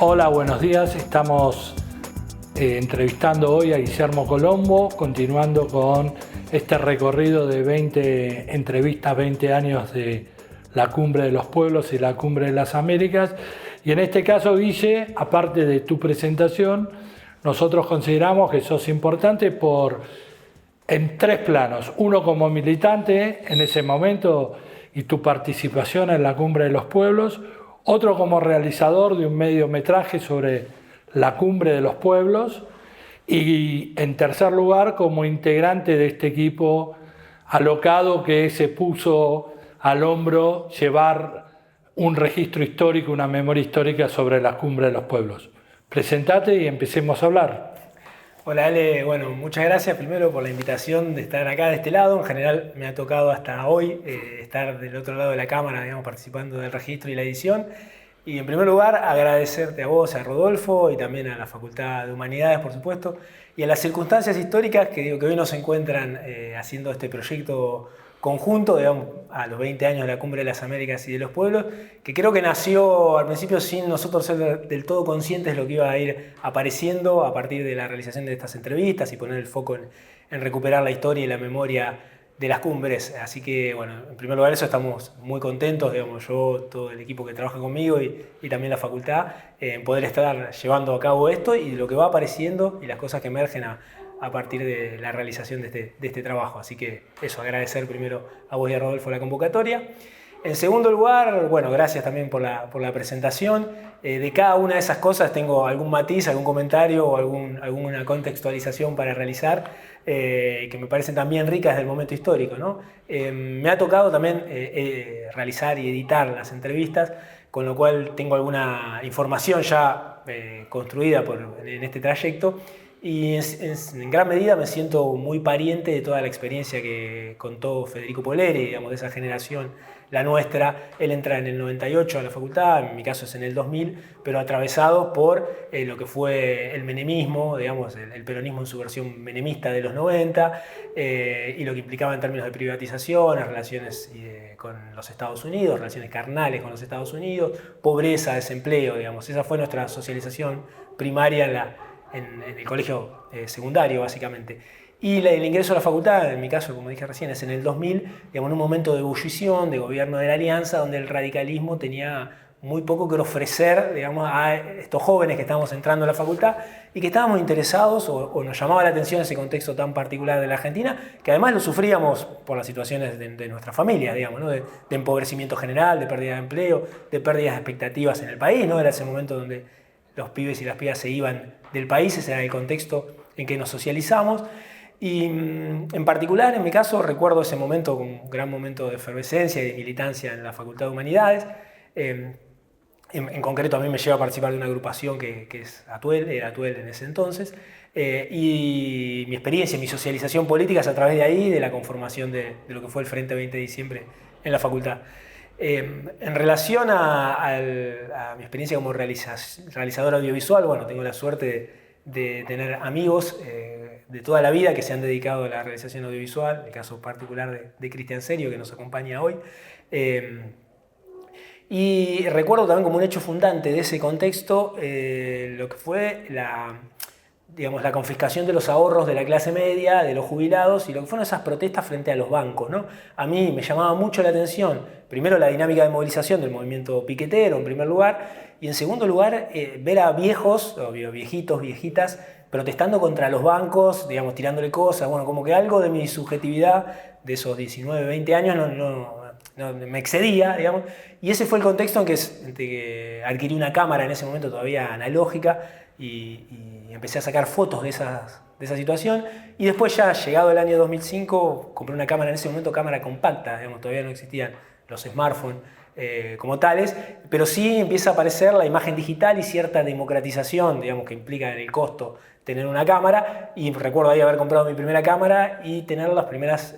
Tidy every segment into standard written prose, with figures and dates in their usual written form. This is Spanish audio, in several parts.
Hola, buenos días. Estamos entrevistando hoy a Guillermo Colombo, continuando con este recorrido de 20 entrevistas, 20 años de la Cumbre de los Pueblos y la Cumbre de las Américas. Y en este caso, Guille, aparte de tu presentación, nosotros consideramos que sos importante en tres planos. Uno como militante en ese momento y tu participación en la Cumbre de los Pueblos. Otro como realizador de un mediometraje sobre la Cumbre de los Pueblos. Y en tercer lugar, como integrante de este equipo alocado que se puso al hombro llevar un registro histórico, una memoria histórica sobre la Cumbre de los Pueblos. Presentate y empecemos a hablar. Hola Ale, bueno, muchas gracias primero por la invitación de estar acá de este lado. En general me ha tocado hasta hoy estar del otro lado de la cámara, digamos, participando del registro y la edición. Y en primer lugar agradecerte a vos, a Rodolfo y también a la Facultad de Humanidades, por supuesto, y a las circunstancias históricas que hoy nos encuentran haciendo este proyecto conjunto, digamos, a los 20 años de la Cumbre de las Américas y de los Pueblos, que creo que nació al principio sin nosotros ser del todo conscientes de lo que iba a ir apareciendo a partir de la realización de estas entrevistas y poner el foco en recuperar la historia y la memoria de las cumbres. Así que, bueno, en primer lugar eso estamos muy contentos, digamos, yo, todo el equipo que trabaja conmigo y también la facultad, en poder estar llevando a cabo esto y lo que va apareciendo y las cosas que emergen a partir de la realización de este trabajo. Así que eso, agradecer primero a vos y a Rodolfo la convocatoria. En segundo lugar, bueno, gracias también por la presentación. De cada una de esas cosas tengo algún matiz, algún comentario o alguna contextualización para realizar que me parecen también ricas del momento histórico, ¿no? Me ha tocado también realizar y editar las entrevistas, con lo cual tengo alguna información ya construida en este trayecto. Y en gran medida me siento muy pariente de toda la experiencia que contó Federico Poleri, digamos, de esa generación, la nuestra. Él entra en el 98 a la facultad, en mi caso es en el 2000, pero atravesado por lo que fue el menemismo, digamos, el peronismo en su versión menemista de los 90, y lo que implicaba en términos de privatizaciones, relaciones con los Estados Unidos, relaciones carnales con los Estados Unidos, pobreza, desempleo, digamos. Esa fue nuestra socialización primaria en el colegio secundario, básicamente. Y el ingreso a la facultad, en mi caso, como dije recién, es en el 2000, digamos, en un momento de ebullición, de gobierno de la Alianza, donde el radicalismo tenía muy poco que ofrecer, digamos, a estos jóvenes que estábamos entrando a la facultad y que estábamos interesados o nos llamaba la atención ese contexto tan particular de la Argentina, que además lo sufríamos por las situaciones de nuestra familia, digamos, ¿no? de empobrecimiento general, de pérdida de empleo, de pérdidas de expectativas en el país, ¿no? Era ese momento donde los pibes y las pibas se iban del país, ese era el contexto en que nos socializamos. Y en particular, en mi caso, recuerdo ese momento como un gran momento de efervescencia y de militancia en la Facultad de Humanidades. En concreto, a mí me lleva a participar de una agrupación que es Atuel, era Atuel en ese entonces, y mi experiencia, mi socialización política es a través de ahí, de la conformación de lo que fue el Frente 20 de Diciembre en la facultad. En relación a mi experiencia como realizador audiovisual, bueno, tengo la suerte de tener amigos de toda la vida que se han dedicado a la realización audiovisual, el caso particular de Cristian Serio, que nos acompaña hoy. Y recuerdo también como un hecho fundante de ese contexto lo que fue la confiscación de los ahorros de la clase media, de los jubilados, y lo que fueron esas protestas frente a los bancos, ¿no? A mí me llamaba mucho la atención, primero la dinámica de movilización del movimiento piquetero, en primer lugar, y en segundo lugar, ver a viejos, o viejitos, viejitas, protestando contra los bancos, digamos, tirándole cosas, bueno, como que algo de mi subjetividad de esos 19, 20 años no me excedía, digamos, y ese fue el contexto en que adquirí una cámara en ese momento todavía analógica y empecé a sacar fotos de esa situación, y después ya llegado el año 2005 compré una cámara, en ese momento cámara compacta, digamos, todavía no existían los smartphones como tales, pero sí empieza a aparecer la imagen digital y cierta democratización, digamos, que implica en el costo tener una cámara, y recuerdo ahí haber comprado mi primera cámara y tener las primeras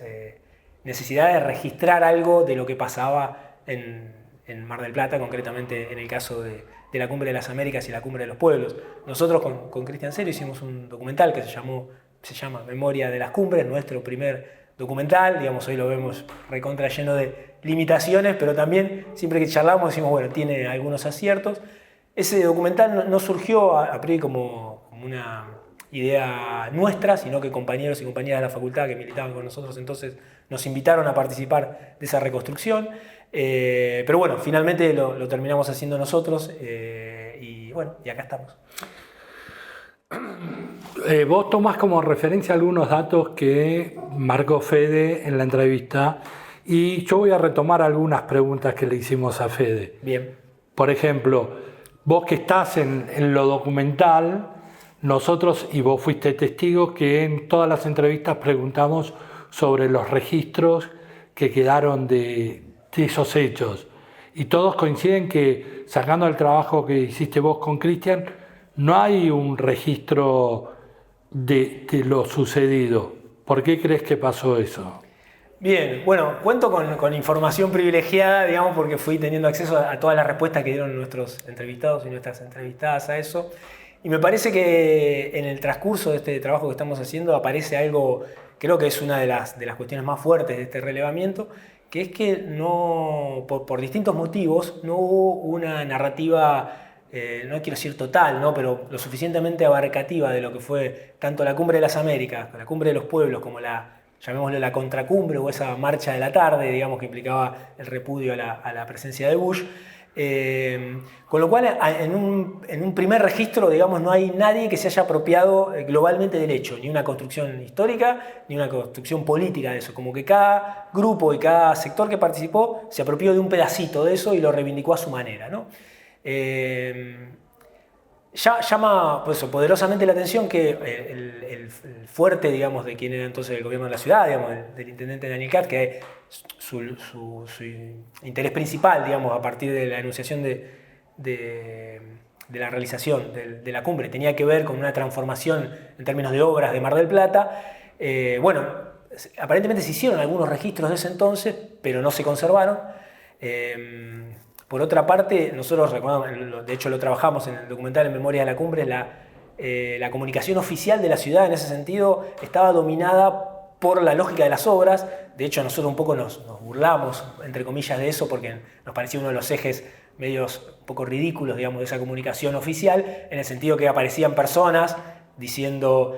necesidades de registrar algo de lo que pasaba en Mar del Plata, concretamente en el caso de la Cumbre de las Américas y la Cumbre de los Pueblos. Nosotros con Cristian Serio hicimos un documental que se llama Memoria de las Cumbres, nuestro primer documental, digamos, hoy lo vemos recontra lleno de limitaciones, pero también siempre que charlamos decimos, bueno, tiene algunos aciertos. Ese documental no surgió a priori como una idea nuestra, sino que compañeros y compañeras de la facultad que militaban con nosotros entonces nos invitaron a participar de esa reconstrucción. Pero bueno, finalmente lo terminamos haciendo nosotros y bueno, y acá estamos. Vos tomás como referencia algunos datos que marcó Fede en la entrevista y yo voy a retomar algunas preguntas que le hicimos a Fede. Bien. Por ejemplo, vos que estás en lo documental, nosotros, y vos fuiste testigo, que en todas las entrevistas preguntamos sobre los registros que quedaron de esos hechos. Y todos coinciden que, sacando el trabajo que hiciste vos con Cristian, no hay un registro de lo sucedido. ¿Por qué crees que pasó eso? Bien, bueno, cuento con información privilegiada, digamos, porque fui teniendo acceso a todas las respuestas que dieron nuestros entrevistados y nuestras entrevistadas a eso. Y me parece que en el transcurso de este trabajo que estamos haciendo aparece algo, creo que es una de las cuestiones más fuertes de este relevamiento, que es que no, por distintos motivos no hubo una narrativa, no quiero decir total, ¿no? Pero lo suficientemente abarcativa de lo que fue tanto la Cumbre de las Américas, la Cumbre de los Pueblos, como llamémosle la contracumbre o esa marcha de la tarde, digamos, que implicaba el repudio a la presencia de Bush. Con lo cual, en un primer registro, digamos, no hay nadie que se haya apropiado globalmente del hecho, ni una construcción histórica, ni una construcción política de eso. Como que cada grupo y cada sector que participó se apropió de un pedacito de eso y lo reivindicó a su manera, ¿no? Llama pues, poderosamente la atención que el fuerte, digamos, de quien era entonces el gobierno de la ciudad, digamos, del intendente Daniel Katz, que su interés principal, digamos, a partir de la enunciación de la realización de la cumbre, tenía que ver con una transformación en términos de obras de Mar del Plata. Bueno, aparentemente se hicieron algunos registros de ese entonces, pero no se conservaron. Por otra parte, nosotros recordamos, de hecho lo trabajamos en el documental En Memoria de la Cumbre, la comunicación oficial de la ciudad en ese sentido estaba dominada por la lógica de las obras. De hecho, nosotros un poco nos burlamos, entre comillas, de eso porque nos parecía uno de los ejes medios un poco ridículos, digamos, de esa comunicación oficial, en el sentido que aparecían personas diciendo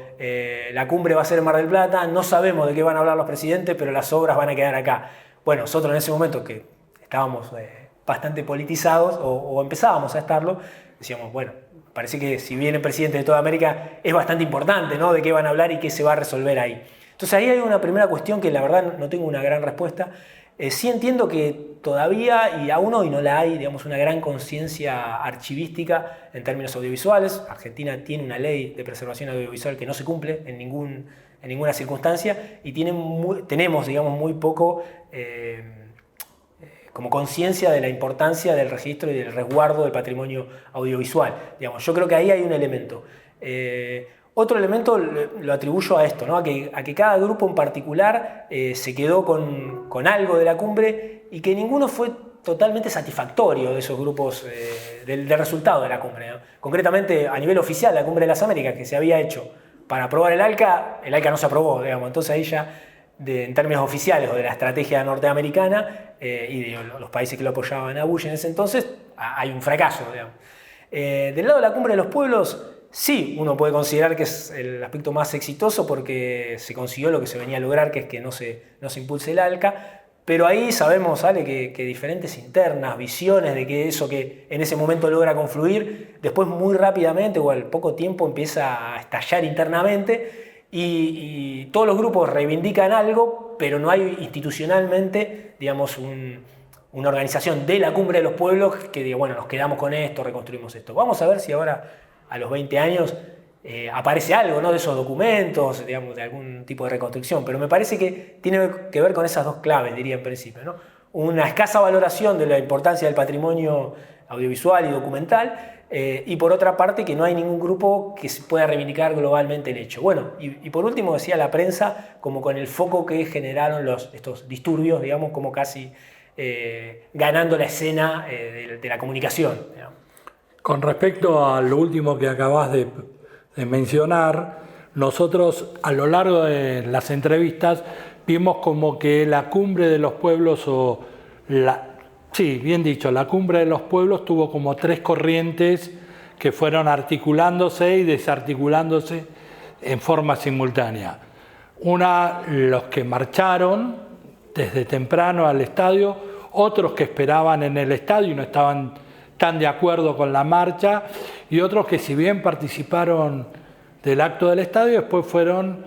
la cumbre va a ser en Mar del Plata, no sabemos de qué van a hablar los presidentes, pero las obras van a quedar acá. Bueno, nosotros en ese momento que estábamos bastante politizados, o empezábamos a estarlo, decíamos, bueno, parece que si viene el presidente de toda América es bastante importante, ¿no?, de qué van a hablar y qué se va a resolver ahí. Entonces ahí hay una primera cuestión que la verdad no tengo una gran respuesta. Sí entiendo que todavía, y aún hoy no la hay, digamos, una gran conciencia archivística en términos audiovisuales. Argentina tiene una ley de preservación audiovisual que no se cumple en ninguna circunstancia y tenemos, digamos, muy poco como conciencia de la importancia del registro y del resguardo del patrimonio audiovisual. Digamos, yo creo que ahí hay un elemento. Otro elemento lo atribuyo a esto, ¿no? a que cada grupo en particular se quedó con algo de la cumbre y que ninguno fue totalmente satisfactorio de esos grupos del resultado de la cumbre, ¿no? Concretamente, a nivel oficial, la Cumbre de las Américas, que se había hecho para aprobar el ALCA no se aprobó, digamos. Entonces ahí ya, en términos oficiales o de la estrategia norteamericana y de los países que lo apoyaban a Bush en ese entonces, hay un fracaso, digamos. Del lado de la Cumbre de los Pueblos, sí, uno puede considerar que es el aspecto más exitoso porque se consiguió lo que se venía a lograr, que es que no se impulse el ALCA, pero ahí sabemos, Ale, que diferentes internas, visiones de que eso que en ese momento logra confluir, después muy rápidamente o al poco tiempo empieza a estallar internamente y todos los grupos reivindican algo, pero no hay institucionalmente, digamos, una organización de la Cumbre de los Pueblos que diga, bueno, nos quedamos con esto, reconstruimos esto. Vamos a ver si ahora, a los 20 años, aparece algo, ¿no?, de esos documentos, digamos, de algún tipo de reconstrucción, pero me parece que tiene que ver con esas dos claves, diría en principio, ¿no? Una escasa valoración de la importancia del patrimonio audiovisual y documental, y por otra parte que no hay ningún grupo que se pueda reivindicar globalmente el hecho. Bueno, y por último decía la prensa, como con el foco que generaron estos disturbios, digamos, como casi ganando la escena de la comunicación, digamos. Con respecto a lo último que acabas de mencionar, nosotros a lo largo de las entrevistas vimos como que la Cumbre de los Pueblos o Sí, bien dicho, la Cumbre de los Pueblos tuvo como 3 corrientes que fueron articulándose y desarticulándose en forma simultánea. Una, los que marcharon desde temprano al estadio, otros que esperaban en el estadio y no estaban tan de acuerdo con la marcha, y otros que si bien participaron del acto del estadio, después fueron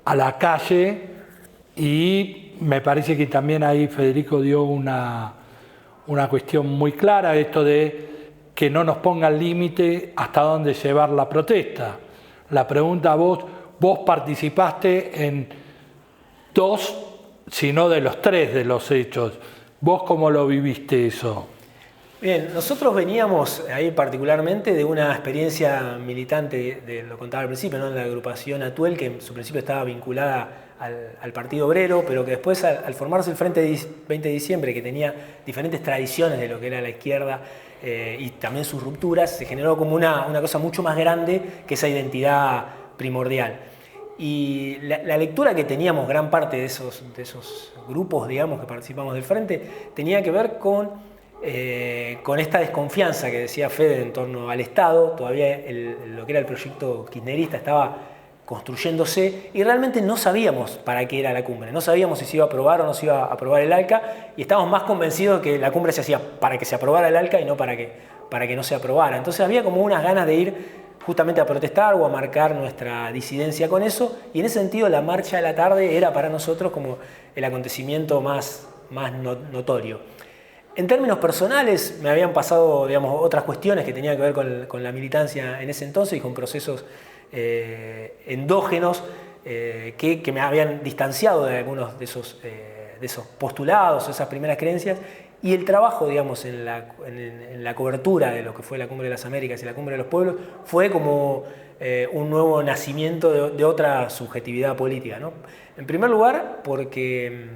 a la calle, y me parece que también ahí Federico dio una cuestión muy clara, esto de que no nos pongan límite hasta dónde llevar la protesta. La pregunta a vos participaste en 2, si no de los 3 de los hechos. ¿Vos cómo lo viviste eso? Bien, nosotros veníamos ahí particularmente de una experiencia militante, lo contaba al principio, ¿no? De la agrupación Atuel, que en su principio estaba vinculada al Partido Obrero, pero que después al formarse el Frente 20 de Diciembre, que tenía diferentes tradiciones de lo que era la izquierda y también sus rupturas, se generó como una cosa mucho más grande que esa identidad primordial. Y la lectura que teníamos gran parte de esos grupos, digamos, que participamos del Frente, tenía que ver con esta desconfianza que decía Fede en torno al Estado. Todavía lo que era el proyecto kirchnerista estaba construyéndose y realmente no sabíamos para qué era la cumbre, no sabíamos si se iba a aprobar o no se iba a aprobar el ALCA, y estábamos más convencidos que la cumbre se hacía para que se aprobara el ALCA y no para que no se aprobara. Entonces había como unas ganas de ir justamente a protestar o a marcar nuestra disidencia con eso, y en ese sentido la marcha de la tarde era para nosotros como el acontecimiento más notorio. En términos personales me habían pasado, digamos, otras cuestiones que tenían que ver con la militancia en ese entonces y con procesos endógenos que me habían distanciado de algunos de esos postulados, esas primeras creencias, y el trabajo, digamos, en la cobertura de lo que fue la Cumbre de las Américas y la Cumbre de los Pueblos fue como un nuevo nacimiento de otra subjetividad política, ¿no? En primer lugar, porque,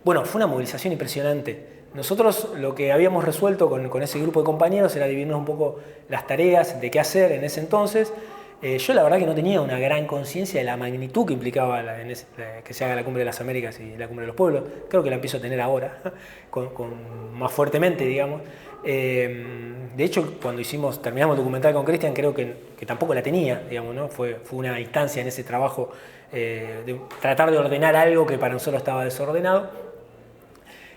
bueno, fue una movilización impresionante. Nosotros lo que habíamos resuelto con ese grupo de compañeros era dividirnos un poco las tareas de qué hacer en ese entonces. Yo la verdad que no tenía una gran conciencia de la magnitud que implicaba que se haga la Cumbre de las Américas y la Cumbre de los Pueblos. Creo que la empiezo a tener ahora, más fuertemente, digamos. De hecho, cuando terminamos el documental con Cristian, creo que tampoco la tenía, digamos, ¿no? Fue una instancia en ese trabajo de tratar de ordenar algo que para nosotros estaba desordenado.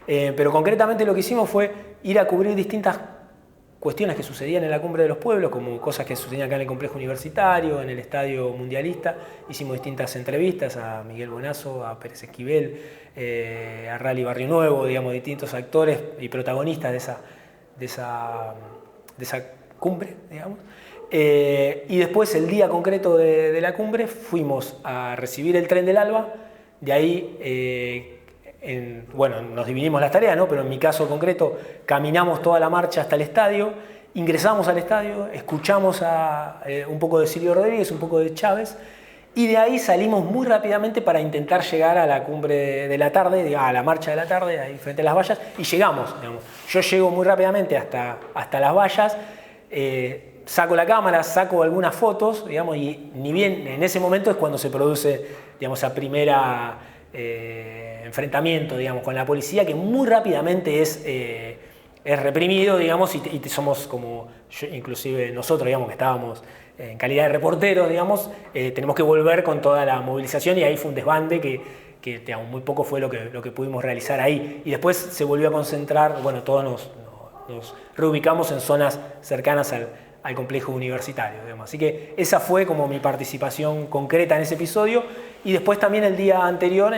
Pero concretamente lo que hicimos fue ir a cubrir distintas cuestiones que sucedían en la Cumbre de los Pueblos, como cosas que sucedían acá en el complejo universitario, en el estadio mundialista. Hicimos distintas entrevistas a Miguel Bonazo, a Pérez Esquivel, a Rally Barrio Nuevo, digamos, distintos actores y protagonistas de esa cumbre, digamos. Y después, el día concreto de la cumbre, fuimos a recibir el tren del Alba. De ahí bueno, nos dividimos las tareas, ¿no? Pero en mi caso concreto, caminamos toda la marcha hasta el estadio, ingresamos al estadio, escuchamos un poco de Silvio Rodríguez, un poco de Chávez, y de ahí salimos muy rápidamente para intentar llegar a la cumbre de la tarde, a la marcha de la tarde, ahí frente a las vallas, y llegamos, digamos. Yo llego muy rápidamente hasta las vallas, saco la cámara, saco algunas fotos, digamos, y ni bien en ese momento es cuando se produce, digamos, esa primera enfrentamiento, digamos, con la policía, que muy rápidamente es reprimido, digamos, y somos como, inclusive nosotros, digamos, que estábamos en calidad de reporteros, digamos, tenemos que volver con toda la movilización, y ahí fue un desbande que digamos, muy poco fue lo que pudimos realizar ahí. Y después se volvió a concentrar, bueno, todos nos reubicamos en zonas cercanas al complejo universitario, digamos. Así que esa fue como mi participación concreta en ese episodio. Y después también el día anterior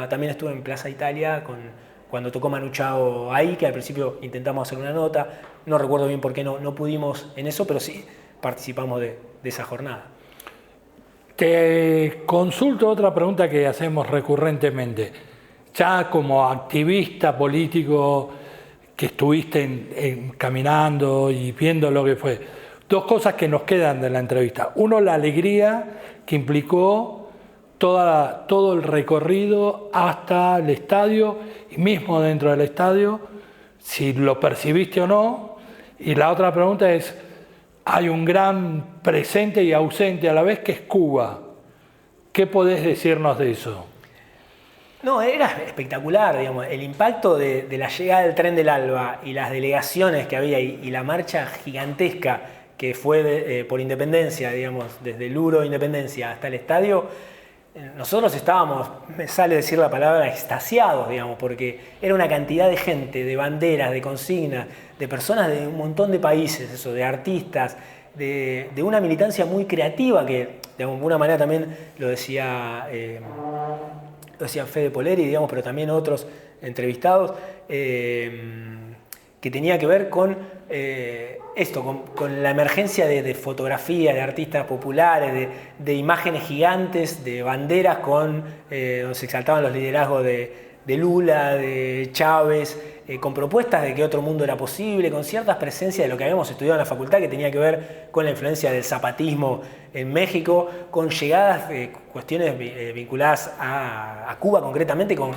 también estuve en Plaza Italia cuando tocó Manu Chao ahí, que al principio intentamos hacer una nota, no recuerdo bien por qué no pudimos en eso, pero sí participamos de esa jornada. Te consulto otra pregunta que hacemos recurrentemente. Ya como activista político que estuviste caminando y viendo lo que fue, 2 cosas que nos quedan de la entrevista. Uno, la alegría que implicó todo el recorrido hasta el estadio y mismo dentro del estadio, si lo percibiste o no. Y la otra pregunta es, hay un gran presente y ausente a la vez que es Cuba. ¿Qué podés decirnos de eso? No, era espectacular, digamos, el impacto de la llegada del Tren del Alba y las delegaciones que había y la marcha gigantesca que fue por Independencia, digamos, desde el Uro Independencia hasta el estadio. Nosotros estábamos, me sale decir la palabra, extasiados, digamos, porque era una cantidad de gente, de banderas, de consignas, de personas de un montón de países, eso, de artistas, de una militancia muy creativa que de alguna manera también lo decía Fede Poleri, digamos, pero también otros entrevistados, que tenía que ver con con la emergencia de fotografía, de artistas populares, de imágenes gigantes, de banderas donde se exaltaban los liderazgos de Lula, de Chávez, con propuestas de que otro mundo era posible, con ciertas presencias de lo que habíamos estudiado en la facultad, que tenía que ver con la influencia del zapatismo en México, con llegadas de cuestiones vinculadas a Cuba concretamente, con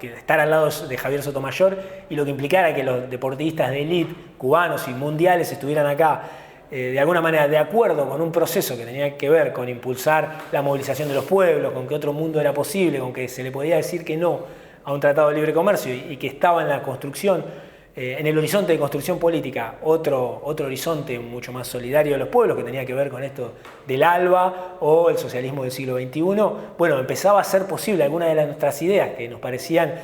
estar al lado de Javier Sotomayor y lo que implicara que los deportistas de élite cubanos y mundiales estuvieran acá de alguna manera de acuerdo con un proceso que tenía que ver con impulsar la movilización de los pueblos, con que otro mundo era posible, con que se le podía decir que no a un tratado de libre comercio y que estaba en la construcción, en el horizonte de construcción política, otro horizonte mucho más solidario de los pueblos, que tenía que ver con esto del ALBA o el socialismo del siglo XXI, bueno, empezaba a ser posible algunas de nuestras ideas que nos parecían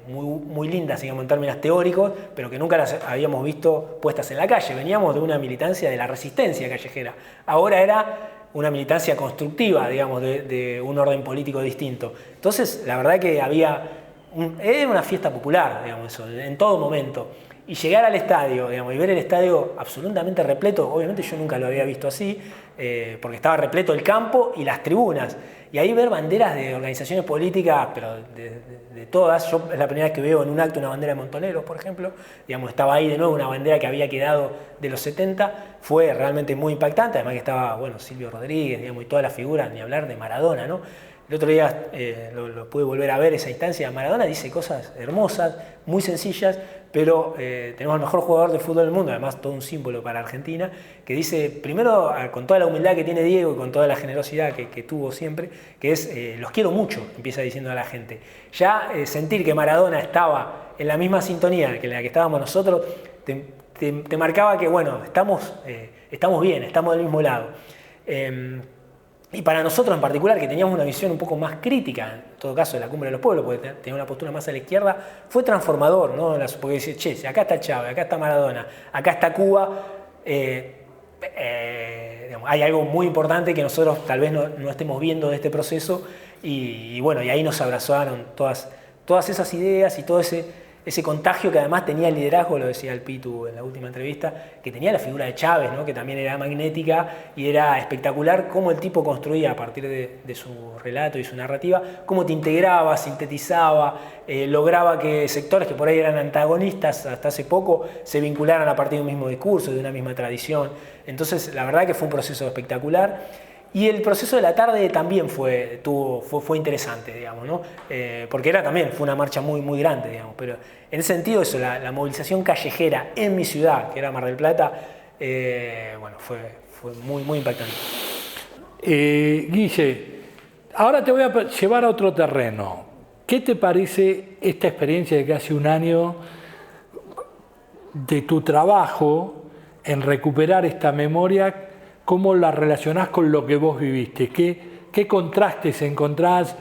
muy lindas, digamos, en términos teóricos, pero que nunca las habíamos visto puestas en la calle. Veníamos de una militancia de la resistencia callejera. Ahora era una militancia constructiva, digamos, de un orden político distinto. Entonces, la verdad que era una fiesta popular, digamos, eso, en todo momento. Y llegar al estadio, digamos, y ver el estadio absolutamente repleto, obviamente yo nunca lo había visto así, porque estaba repleto el campo y las tribunas. Y ahí ver banderas de organizaciones políticas, pero de todas. Yo es la primera vez que veo en un acto una bandera de Montoneros, por ejemplo. Digamos, estaba ahí de nuevo una bandera que había quedado de los 70. Fue realmente muy impactante. Además que estaba, bueno, Silvio Rodríguez, digamos, y todas las figuras, ni hablar de Maradona, ¿no? El otro día lo pude volver a ver esa instancia. Maradona dice cosas hermosas, muy sencillas, pero tenemos al mejor jugador de fútbol del mundo, además todo un símbolo para Argentina, que dice, primero con toda la humildad que tiene Diego y con toda la generosidad que tuvo siempre, que es, los quiero mucho, empieza diciendo a la gente. Ya sentir que Maradona estaba en la misma sintonía que la que estábamos nosotros, te marcaba que, bueno, estamos bien, estamos del mismo lado. Y para nosotros en particular, que teníamos una visión un poco más crítica, en todo caso de la Cumbre de los Pueblos, porque tenía una postura más a la izquierda, fue transformador, ¿no? Porque dice, che, acá está Chávez, acá está Maradona, acá está Cuba, hay algo muy importante que nosotros tal vez no estemos viendo de este proceso, y bueno, y ahí nos abrazaron todas esas ideas y todo ese contagio que además tenía el liderazgo, lo decía el Pitu en la última entrevista, que tenía la figura de Chávez, ¿no? Que también era magnética y era espectacular cómo el tipo construía a partir de su relato y su narrativa, cómo te integraba, sintetizaba, lograba que sectores que por ahí eran antagonistas hasta hace poco se vincularan a partir de un mismo discurso, de una misma tradición. Entonces, la verdad que fue un proceso espectacular. Y el proceso de la tarde también fue interesante, digamos, ¿no? Porque fue una marcha muy grande, digamos, pero en ese sentido eso, la movilización callejera en mi ciudad, que era Mar del Plata, bueno, fue muy impactante. Guille, ahora te voy a llevar a otro terreno. ¿Qué te parece esta experiencia de casi un año de tu trabajo en recuperar esta memoria? ¿Cómo la relacionás con lo que vos viviste? ¿Qué contrastes encontrás?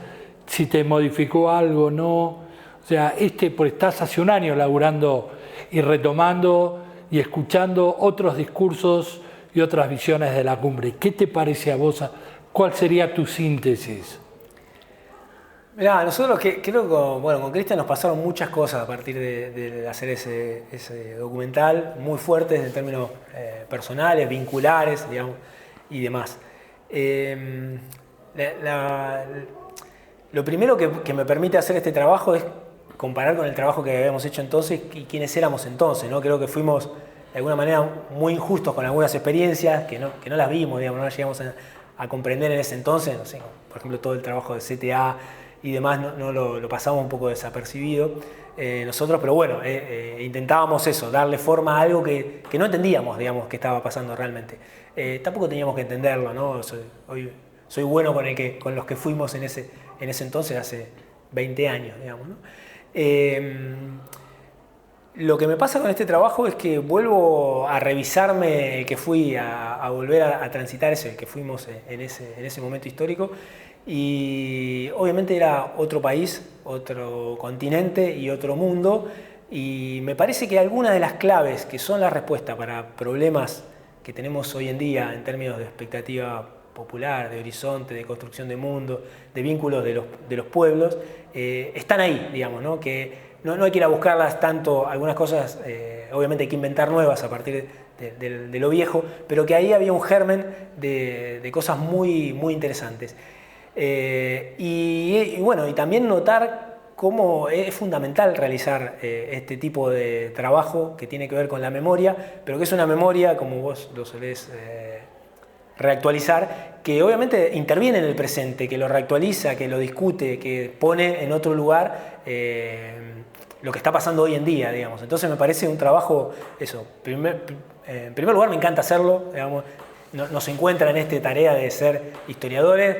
Si te modificó algo o no. O sea, porque estás hace un año laburando y retomando y escuchando otros discursos y otras visiones de la cumbre. ¿Qué te parece a vos? ¿Cuál sería tu síntesis? Mirá, nosotros creo que con Cristian nos pasaron muchas cosas a partir de hacer ese documental, muy fuertes en términos personales, vinculares, digamos, y demás. Lo primero que me permite hacer este trabajo es comparar con el trabajo que habíamos hecho entonces y quiénes éramos entonces, ¿no? Creo que fuimos de alguna manera muy injustos con algunas experiencias que no las vimos, digamos, no las llegamos a comprender en ese entonces, no sé, por ejemplo todo el trabajo de CTA y demás no lo pasamos un poco desapercibido nosotros, pero bueno, intentábamos eso, darle forma a algo que no entendíamos, digamos, que estaba pasando realmente. Tampoco teníamos que entenderlo, ¿no? Hoy soy bueno con los que fuimos en ese entonces, hace 20 años, digamos, ¿no? Lo que me pasa con este trabajo es que vuelvo a revisarme, que fui a volver a transitar ese, que fuimos en ese momento histórico, y obviamente era otro país, otro continente y otro mundo, y me parece que algunas de las claves que son la respuesta para problemas que tenemos hoy en día en términos de expectativa popular, de horizonte, de construcción de mundo, de vínculos de los pueblos, están ahí, digamos, ¿no? Que no hay que ir a buscarlas tanto, algunas cosas obviamente hay que inventar nuevas a partir de lo viejo, pero que ahí había un germen de cosas muy, muy interesantes. Y bueno, y también notar cómo es fundamental realizar este tipo de trabajo que tiene que ver con la memoria, pero que es una memoria, como vos lo solés reactualizar, que obviamente interviene en el presente, que lo reactualiza, que lo discute, que pone en otro lugar lo que está pasando hoy en día, digamos. Entonces me parece un trabajo, eso, en primer lugar me encanta hacerlo, digamos, nos encuentra en esta tarea de ser historiadores,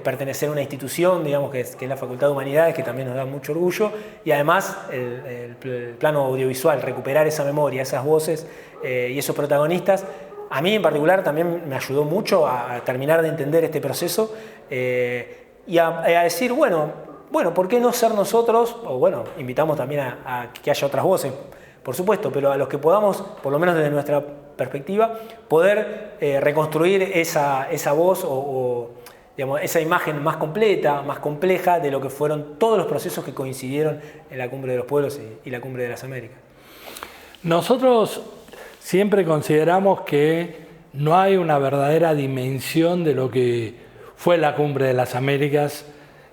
pertenecer a una institución, digamos, que es la Facultad de Humanidades, que también nos da mucho orgullo, y además el plano audiovisual, recuperar esa memoria, esas voces y esos protagonistas. A mí en particular también me ayudó mucho a terminar de entender este proceso y a decir, bueno, ¿por qué no ser nosotros? O bueno, invitamos también a que haya otras voces, por supuesto, pero a los que podamos, por lo menos desde nuestra perspectiva, poder reconstruir esa voz o digamos, esa imagen más completa, más compleja de lo que fueron todos los procesos que coincidieron en la Cumbre de los Pueblos y la Cumbre de las Américas. Nosotros siempre consideramos que no hay una verdadera dimensión de lo que fue la Cumbre de las Américas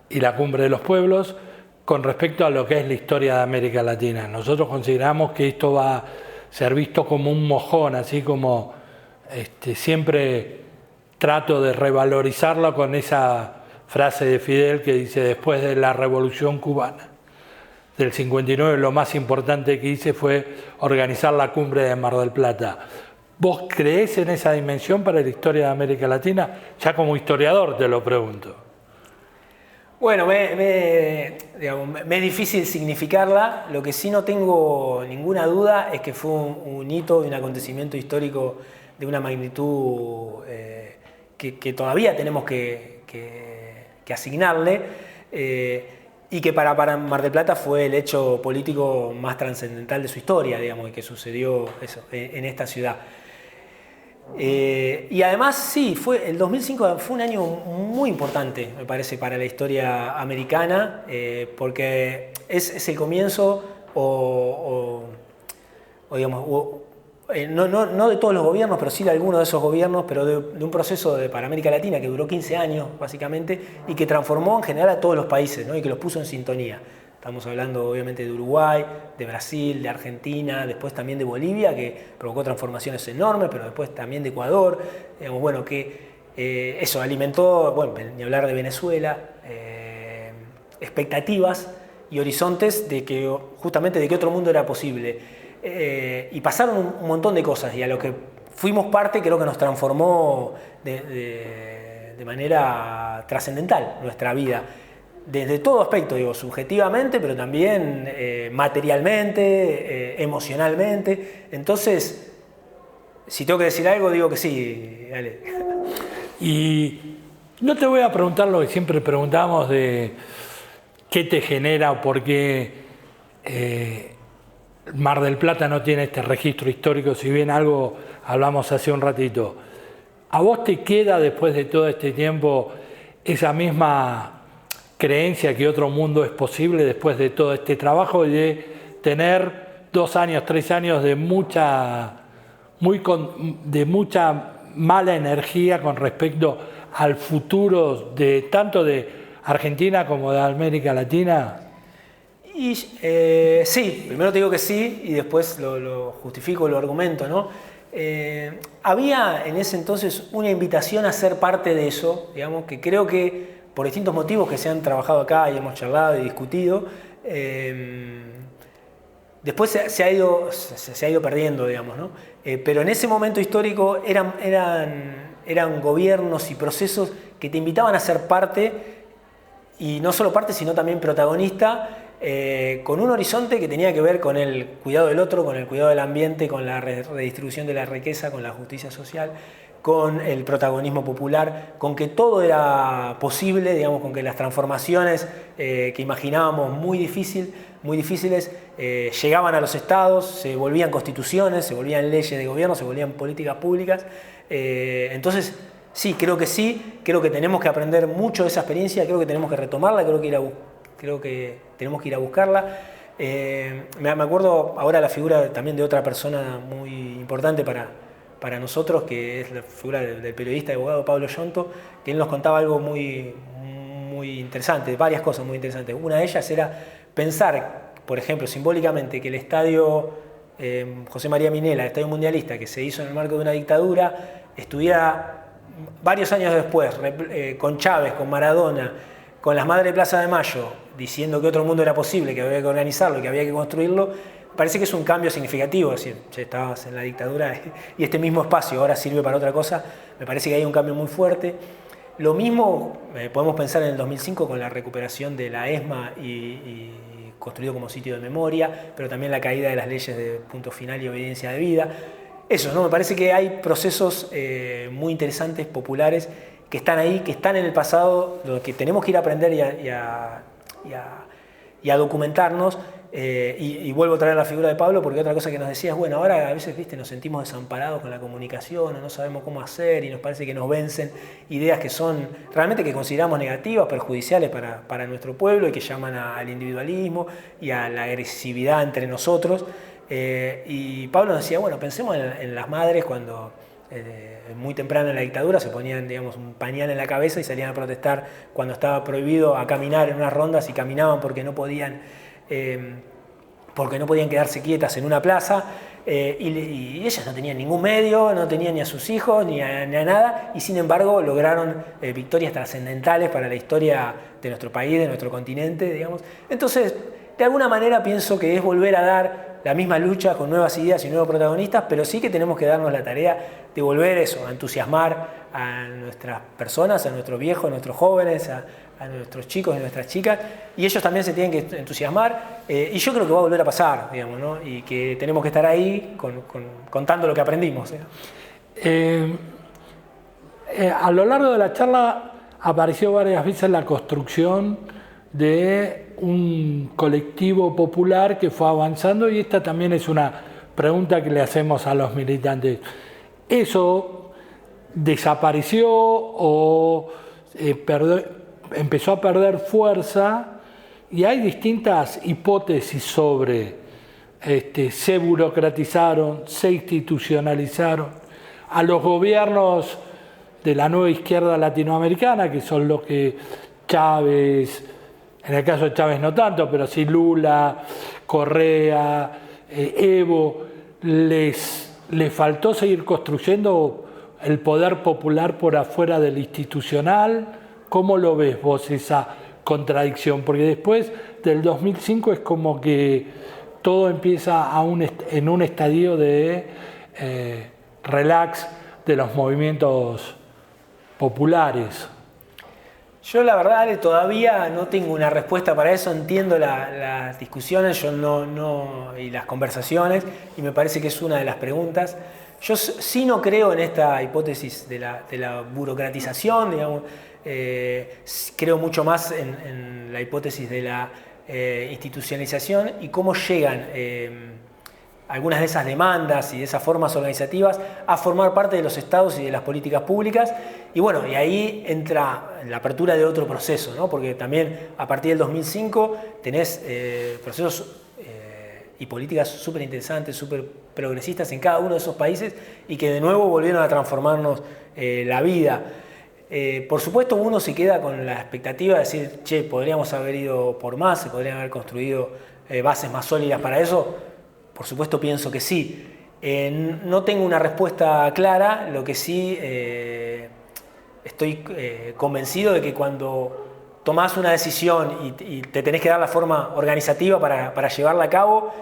y la Cumbre de los Pueblos con respecto a lo que es la historia de América Latina. Nosotros consideramos que esto va a ser visto como un mojón, así como siempre trato de revalorizarlo con esa frase de Fidel que dice: después de la Revolución Cubana del 59, lo más importante que hice fue organizar la Cumbre de Mar del Plata. ¿Vos creés en esa dimensión para la historia de América Latina? Ya como historiador te lo pregunto. Bueno, me es difícil significarla. Lo que sí no tengo ninguna duda es que fue un hito y un acontecimiento histórico de una magnitud que todavía tenemos que asignarle. Y que para Mar del Plata fue el hecho político más trascendental de su historia, digamos, y que sucedió eso, en esta ciudad. Y además, sí, el 2005 fue un año muy importante, me parece, para la historia americana, porque es el comienzo, no de todos los gobiernos, pero sí de algunos de esos gobiernos, pero de un proceso para América Latina que duró 15 años, básicamente, y que transformó en general a todos los países, ¿no? Y que los puso en sintonía. Estamos hablando obviamente de Uruguay, de Brasil, de Argentina, después también de Bolivia, que provocó transformaciones enormes, pero después también de Ecuador, digamos, bueno, que eso alimentó, bueno, ni hablar de Venezuela, expectativas y horizontes de que justamente de que otro mundo era posible. Y pasaron un montón de cosas, y a lo que fuimos parte creo que nos transformó de manera trascendental nuestra vida. Desde todo aspecto, digo, subjetivamente, pero también materialmente, emocionalmente. Entonces, si tengo que decir algo, digo que sí, dale. Y no te voy a preguntar lo que siempre preguntamos de qué te genera o por qué Mar del Plata no tiene este registro histórico, si bien algo hablamos hace un ratito. ¿A vos te queda después de todo este tiempo esa misma creencia que otro mundo es posible después de todo este trabajo y de tener 2 años, 3 años de mucha mala energía con respecto al futuro tanto de Argentina como de América Latina? Y sí, primero te digo que sí y después lo justifico, lo argumento, ¿no? Había en ese entonces una invitación a ser parte de eso, digamos, que creo que por distintos motivos que se han trabajado acá y hemos charlado y discutido, después se ha ido perdiendo, digamos, ¿no? Pero en ese momento histórico eran gobiernos y procesos que te invitaban a ser parte y no solo parte, sino también protagonista, con un horizonte que tenía que ver con el cuidado del otro, con el cuidado del ambiente, con la redistribución de la riqueza, con la justicia social, con el protagonismo popular, con que todo era posible, digamos, con que las transformaciones que imaginábamos muy difíciles, llegaban a los estados, se volvían constituciones, se volvían leyes de gobierno, se volvían políticas públicas. Entonces, sí, creo que tenemos que aprender mucho de esa experiencia, creo que tenemos que retomarla, creo que tenemos que ir a buscarla. Me acuerdo ahora la figura también de otra persona muy importante para nosotros, que es la figura del periodista y abogado Pablo Yonto, que él nos contaba algo muy interesante, varias cosas muy interesantes. Una de ellas era pensar, por ejemplo, simbólicamente, que el estadio José María Minela, el estadio mundialista, que se hizo en el marco de una dictadura, estuviera varios años después, con Chávez, con Maradona, con las Madres de Plaza de Mayo, diciendo que otro mundo era posible, que había que organizarlo, que había que construirlo. Parece que es un cambio significativo, es decir, ya estabas en la dictadura y este mismo espacio ahora sirve para otra cosa. Me parece que hay un cambio muy fuerte. Lo mismo podemos pensar en el 2005 con la recuperación de la ESMA y construido como sitio de memoria, pero también la caída de las leyes de punto final y obediencia de vida. Eso, ¿no? Me parece que hay procesos muy interesantes, populares, que están ahí, que están en el pasado, lo que tenemos que ir a aprender y a documentarnos. Y vuelvo a traer la figura de Pablo, porque otra cosa que nos decía es, bueno, ahora a veces, viste, nos sentimos desamparados con la comunicación, o no sabemos cómo hacer, y nos parece que nos vencen ideas que son realmente, que consideramos negativas, perjudiciales para nuestro pueblo, y que llaman al individualismo y a la agresividad entre nosotros. Y Pablo nos decía, bueno, pensemos en las madres cuando muy temprano en la dictadura se ponían, digamos, un pañal en la cabeza y salían a protestar cuando estaba prohibido a caminar en unas rondas, y caminaban porque no podían quedarse quietas en una plaza, y ellas no tenían ningún medio, no tenían ni a sus hijos ni a nada, y sin embargo lograron victorias trascendentales para la historia de nuestro país, de nuestro continente, digamos. Entonces, de alguna manera pienso que es volver a dar la misma lucha con nuevas ideas y nuevos protagonistas, pero sí que tenemos que darnos la tarea de volver a entusiasmar a nuestras personas, a nuestros viejos, a nuestros jóvenes, a nuestros chicos y nuestras chicas, y ellos también se tienen que entusiasmar, y yo creo que va a volver a pasar, digamos, ¿no? Y que tenemos que estar ahí contando lo que aprendimos. A lo largo de la charla apareció varias veces la construcción de un colectivo popular que fue avanzando, y esta también es una pregunta que le hacemos a los militantes. ¿Eso desapareció o empezó a perder fuerza? Y hay distintas hipótesis sobre se burocratizaron, se institucionalizaron. A los gobiernos de la nueva izquierda latinoamericana, que son los que Chávez, en el caso de Chávez no tanto, pero sí Lula, Correa, Evo, les faltó seguir construyendo el poder popular por afuera del institucional. ¿Cómo lo ves vos esa contradicción? Porque después del 2005 es como que todo empieza en un estadio de relax de los movimientos populares. Yo la verdad, Ale, todavía no tengo una respuesta para eso. Entiendo las discusiones y las conversaciones, y me parece que es una de las preguntas. Yo sí no creo en esta hipótesis de la burocratización, digamos. Creo mucho más en la hipótesis de la institucionalización y cómo llegan algunas de esas demandas y de esas formas organizativas a formar parte de los estados y de las políticas públicas. Y bueno, y ahí entra la apertura de otro proceso, ¿no? Porque también a partir del 2005 tenés procesos y políticas súper interesantes, súper progresistas en cada uno de esos países, y que de nuevo volvieron a transformarnos la vida. Por supuesto, uno se queda con la expectativa de decir, che, podríamos haber ido por más, se podrían haber construido bases más sólidas para eso. Por supuesto, pienso que sí. No tengo una respuesta clara, lo que sí estoy convencido de que cuando tomás una decisión y te tenés que dar la forma organizativa para llevarla a cabo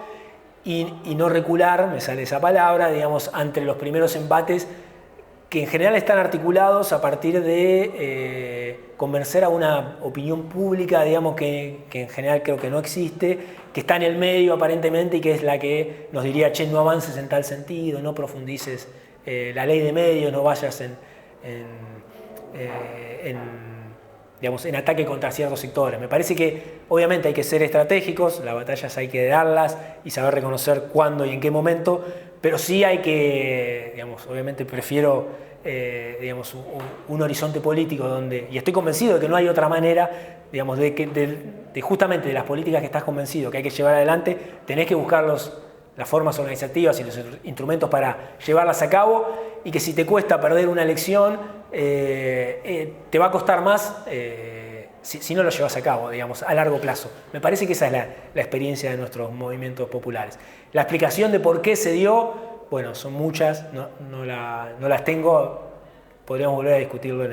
y no recular, me sale esa palabra, digamos, ante los primeros embates que en general están articulados a partir de convencer a una opinión pública, digamos, que en general creo que no existe, que está en el medio aparentemente y que es la que nos diría, che, no avances en tal sentido, no profundices la ley de medios, no vayas digamos, en ataque contra ciertos sectores. Me parece que obviamente hay que ser estratégicos, las batallas hay que darlas y saber reconocer cuándo y en qué momento, pero sí hay que, digamos, obviamente prefiero digamos, un horizonte político donde, y estoy convencido de que no hay otra manera, digamos, de justamente de las políticas que estás convencido que hay que llevar adelante, tenés que buscar las formas organizativas y los instrumentos para llevarlas a cabo, y que si te cuesta perder una elección, te va a costar más si no lo llevas a cabo, digamos, a largo plazo. Me parece que esa es la experiencia de nuestros movimientos populares. La explicación de por qué se dio, bueno, son muchas, no las tengo, podríamos volver a discutirlo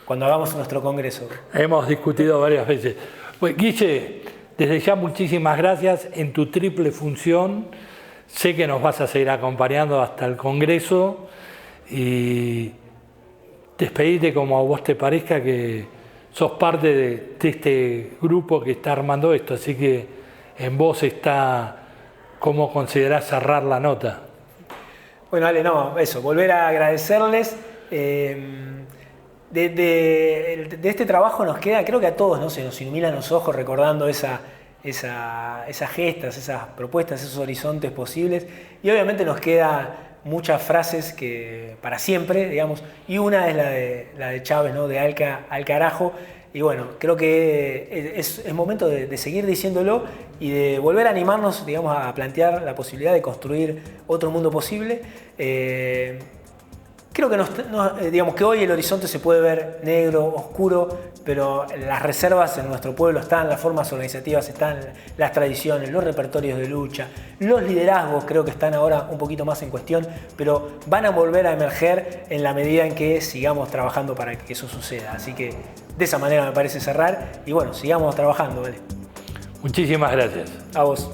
cuando hagamos nuestro congreso. Hemos discutido varias veces. Pues, Guille, desde ya muchísimas gracias en tu triple función. Sé que nos vas a seguir acompañando hasta el congreso y despedirte como a vos te parezca, que sos parte de este grupo que está armando esto, así que en vos está cómo considerás cerrar la nota. Bueno, Ale, no, eso, volver a agradecerles. De este trabajo nos queda, creo que a todos, ¿no? Se nos iluminan los ojos recordando esas gestas, esas propuestas, esos horizontes posibles, y obviamente nos queda muchas frases que para siempre, digamos, y una es la de Chávez, ¿no? De al carajo, y bueno, creo que es momento de seguir diciéndolo y de volver a animarnos, digamos, a plantear la posibilidad de construir otro mundo posible. Creo que, digamos, que hoy el horizonte se puede ver negro, oscuro, pero las reservas en nuestro pueblo están, las formas organizativas están, las tradiciones, los repertorios de lucha, los liderazgos creo que están ahora un poquito más en cuestión, pero van a volver a emerger en la medida en que sigamos trabajando para que eso suceda. Así que de esa manera me parece cerrar y bueno, sigamos trabajando, ¿vale? Muchísimas gracias. A vos.